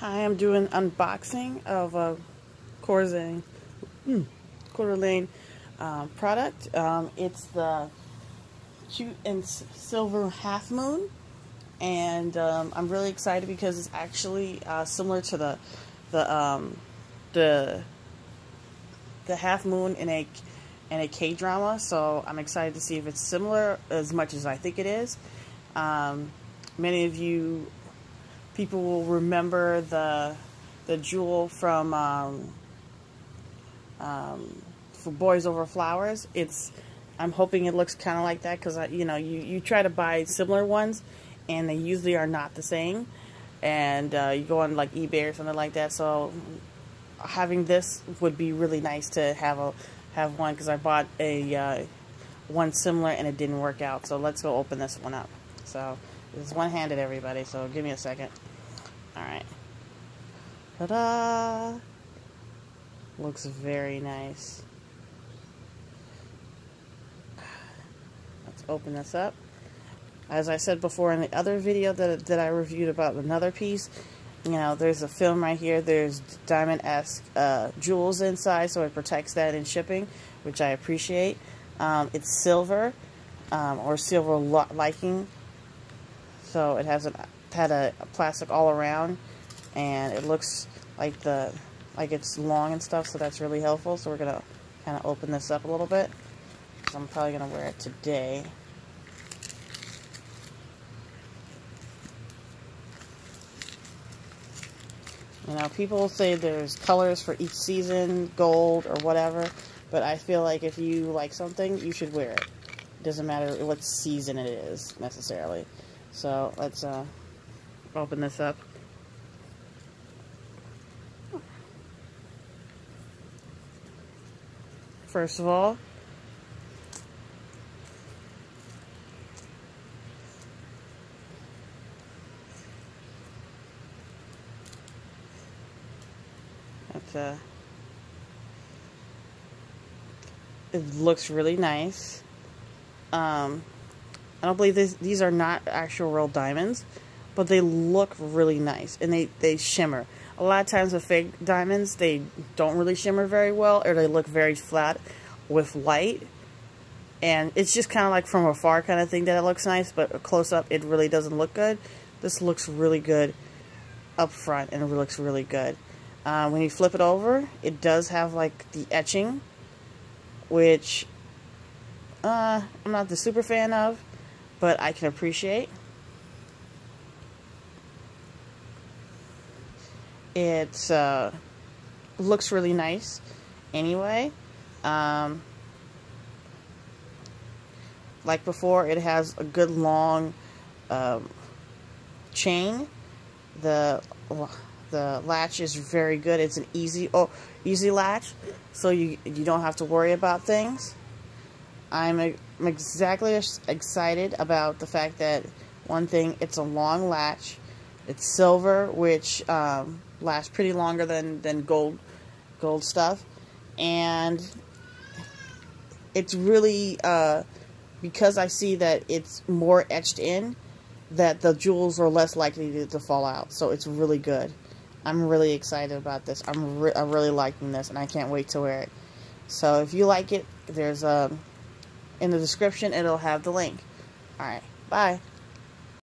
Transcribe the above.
Hi, I'm doing unboxing of a Coeur d'Alene product. It's the cute and silver half moon, and I'm really excited because it's actually similar to the um, the the half moon in a K-drama. So I'm excited to see if it's similar as much as I think it is. Many of you people will remember the jewel from for Boys Over Flowers. I'm hoping it looks kind of like that, because you try to buy similar ones and they usually are not the same, and you go on like eBay or something like that. So having this would be really nice to have one, because I bought a one similar and it didn't work out. So let's go open this one up. So this is one-handed, everybody, so give me a second. Alright. Ta-da! Looks very nice. Let's open this up. As I said before in the other video that I reviewed about another piece, there's a film right here. There's diamond-esque jewels inside, so it protects that in shipping, which I appreciate. It's silver, or silver liking. So it has had a plastic all around, and it looks like it's long and stuff, so that's really helpful. So we're gonna kind of open this up a little bit, because I'm probably gonna wear it today. People say there's colors for each season, gold or whatever, but I feel like if you like something, you should wear it. It doesn't matter what season it is necessarily. So let's open this up. First of all, it looks really nice. I don't believe these are not actual real diamonds, but they look really nice, and they shimmer. A lot of times with fake diamonds, they don't really shimmer very well, or they look very flat with light, and it's just kind of like from afar kind of thing that it looks nice, but close up it really doesn't look good. This looks really good up front, and it looks really good. When you flip it over, it does have like the etching, which I'm not the super fan of, but I can appreciate. It looks really nice anyway. Like before, it has a good long chain. The latch is very good. It's an easy latch, so you don't have to worry about things. I'm exactly excited about the fact that, one thing, it's a long latch. It's silver, which lasts pretty longer than gold stuff, and it's really because I see that it's more etched in, that the jewels are less likely to fall out. So it's really good. I'm really excited about this. I'm really liking this, and I can't wait to wear it. So if you like it, there's in the description, it'll have the link. Alright, bye.